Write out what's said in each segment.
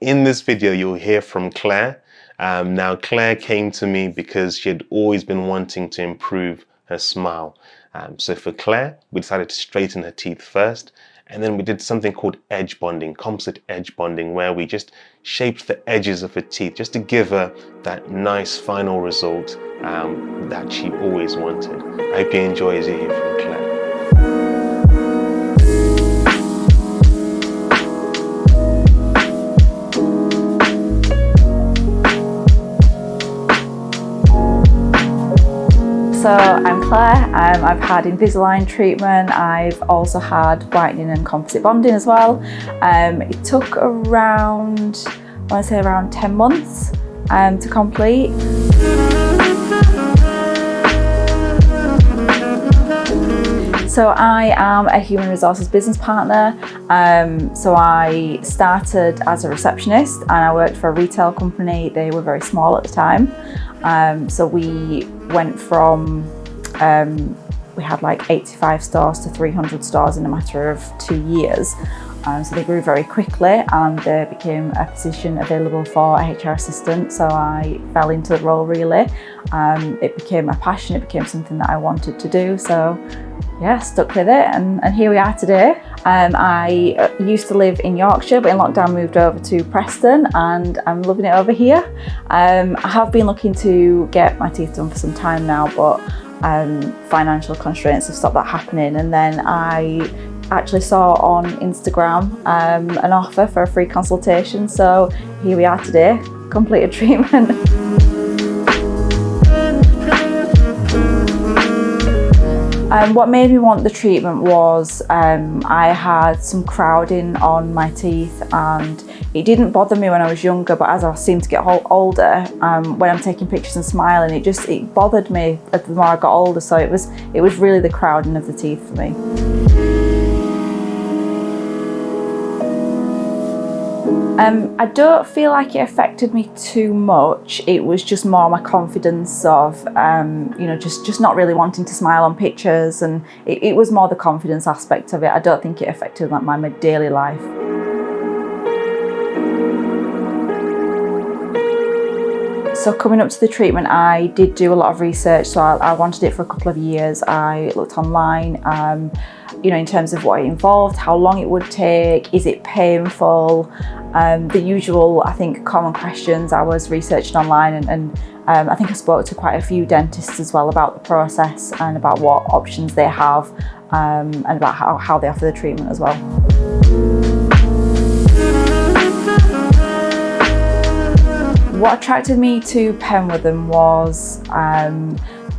in this video, you'll hear from Claire. Now, Claire came to me because she had always been wanting to improve her smile. So for Claire, we decided to straighten her teeth first, and then we did something called edge bonding, composite edge bonding, where we just shaped the edges of her teeth just to give her that nice final result that she always wanted. I hope you enjoy as you hear from Claire. So I'm Claire, I've had Invisalign treatment, I've also had whitening and composite bonding as well. It took around, I want to say around 10 months to complete. So I am a human resources business partner. So I started as a receptionist and I worked for a retail company. They were very small at the time. So we went from, we had like 85 stores to 300 stores in a matter of 2 years. So they grew very quickly and there became a position available for a HR assistant. So I fell into the role really. It became a passion, it became something that I wanted to do. So yeah, stuck with it and here we are today. I used to live in Yorkshire, but in lockdown moved over to Preston and I'm loving it over here. I have been looking to get my teeth done for some time now, but financial constraints have stopped that happening. And then I actually saw on Instagram an offer for a free consultation. So here we are today, completed treatment. What made me want the treatment was I had some crowding on my teeth and it didn't bother me when I was younger, but as I seemed to get older, when I'm taking pictures and smiling, it bothered me the more I got older. So it was really the crowding of the teeth for me. I don't feel like it affected me too much. It was just more my confidence of, just not really wanting to smile on pictures, and it was more the confidence aspect of it. I don't think it affected like my daily life. So coming up to the treatment, I did do a lot of research. So I wanted it for a couple of years. I looked online, in terms of what it involved, how long it would take, is it painful? The usual, I think, common questions I was researching online and I think I spoke to quite a few dentists as well about the process and about what options they have and about how they offer the treatment as well. What attracted me to PENWORTHAM was, I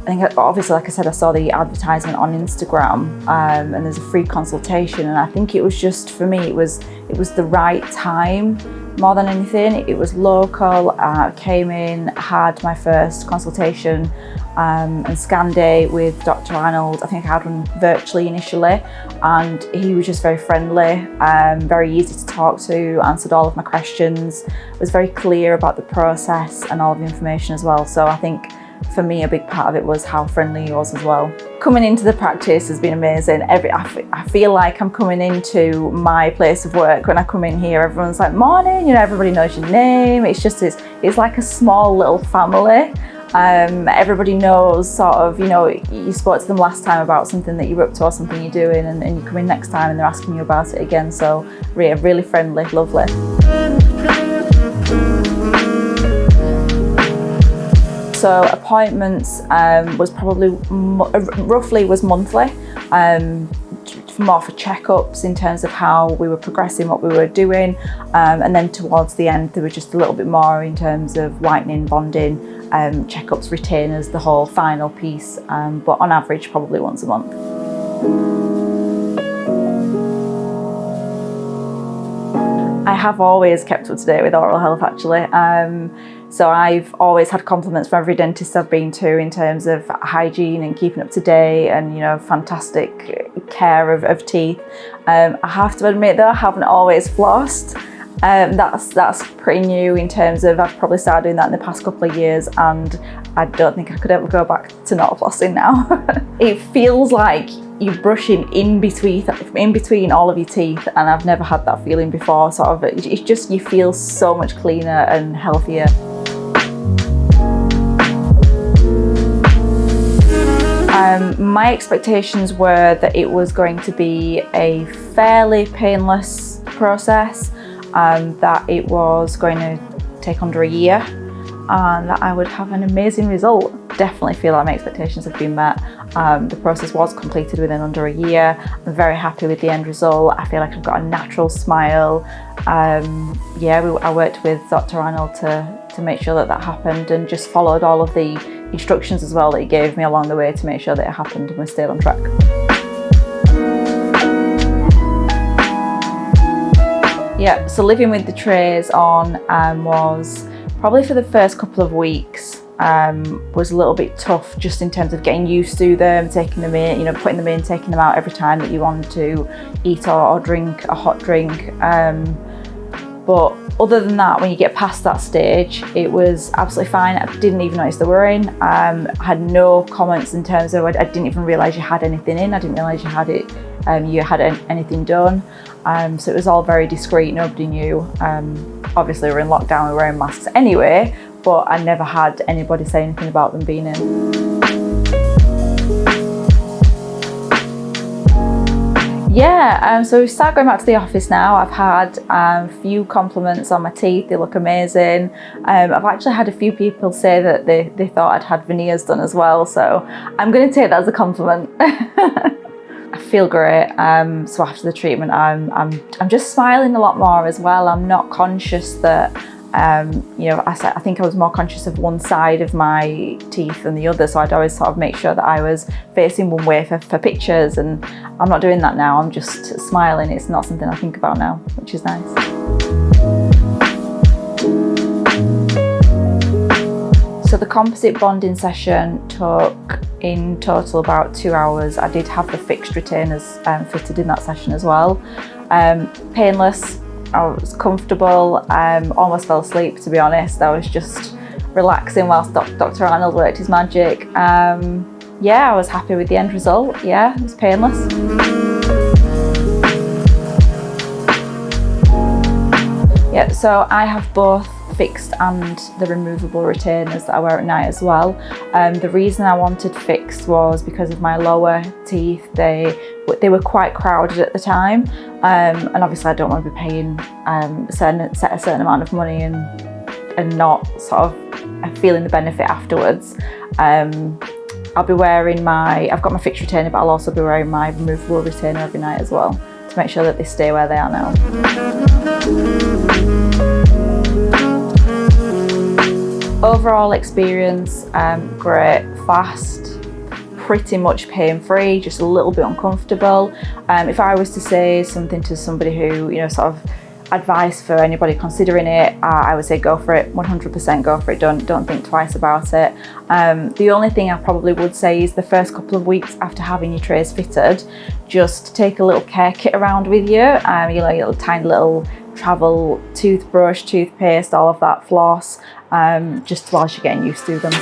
think obviously, like I said, I saw the advertisement on Instagram and there's a free consultation, and I think it was just, for me, it was the right time more than anything. It was local. I came in, had my first consultation and scan day with Dr. Arnold. I think I had one virtually initially, and he was just very friendly, very easy to talk to, answered all of my questions, was very clear about the process and all of the information as well. So I think for me, a big part of it was how friendly he was as well. Coming into the practice has been amazing. I feel like I'm coming into my place of work. When I come in here, everyone's like, morning, everybody knows your name. It's like a small little family. Everybody knows sort of, you spoke to them last time about something that you're up to or something you're doing, and you come in next time and they're asking you about it again. So really friendly, lovely. So appointments was probably roughly monthly, more for checkups in terms of how we were progressing, what we were doing, and then towards the end there was just a little bit more in terms of whitening, bonding, checkups, retainers, the whole final piece, but on average probably once a month. I have always kept up to date with oral health actually. So I've always had compliments from every dentist I've been to in terms of hygiene and keeping up to date and, fantastic care of teeth. I have to admit though, I haven't always flossed. That's pretty new in terms of, I've probably started doing that in the past couple of years, and I don't think I could ever go back to not flossing now. It feels like you're brushing in between all of your teeth, and I've never had that feeling before. Sort of, it's just, you feel so much cleaner and healthier. My expectations were that it was going to be a fairly painless process, that it was going to take under a year, and that I would have an amazing result. Definitely feel like my expectations have been met. The process was completed within under a year. I'm very happy with the end result. I feel like I've got a natural smile. Yeah, I worked with Dr. Arnold to make sure that happened, and just followed all of the instructions as well that he gave me along the way to make sure that it happened and we stayed on track. Yeah, so living with the trays on was probably, for the first couple of weeks, was a little bit tough, just in terms of getting used to them, taking them in, putting them in, taking them out every time that you want to eat or drink a hot drink. But other than that, when you get past that stage, it was absolutely fine. I didn't even notice they were in. I had no comments in terms of, I didn't even realise you had anything in. I didn't realise you had it, you had anything done. So it was all very discreet, nobody knew. Obviously we were in lockdown, we were wearing masks anyway, but I never had anybody say anything about them being in. Yeah, so we started going back to the office now. I've had a few compliments on my teeth, they look amazing. I've actually had a few people say that they thought I'd had veneers done as well, so I'm going to take that as a compliment. I feel great. So after the treatment, I'm just smiling a lot more as well. I'm not conscious that, I think I was more conscious of one side of my teeth than the other, so I'd always sort of make sure that I was facing one way for pictures, and I'm not doing that now. I'm just smiling. It's not something I think about now, which is nice. So the composite bonding session took in total about 2 hours. I did have the fixed retainers fitted in that session as well. Painless. I was comfortable, almost fell asleep, to be honest. I was just relaxing whilst Dr. Arnold worked his magic. Yeah, I was happy with the end result. Yeah, it was painless. Yeah, so I have both fixed and the removable retainers that I wear at night as well. The reason I wanted fixed was because of my lower teeth. They were quite crowded at the time, and obviously I don't want to be paying a certain amount of money and not sort of feeling the benefit afterwards. I'll be wearing I've got my fixed retainer, but I'll also be wearing my removable retainer every night as well, to make sure that they stay where they are now. Overall experience, great, fast, pretty much pain-free, just a little bit uncomfortable. If I was to say something to somebody who, sort of advice for anybody considering it, I would say go for it, 100% go for it, don't think twice about it. The only thing I probably would say is the first couple of weeks after having your trays fitted, just take a little care kit around with you, your tiny little travel toothbrush, toothpaste, all of that, floss, just whilst you're getting used to them.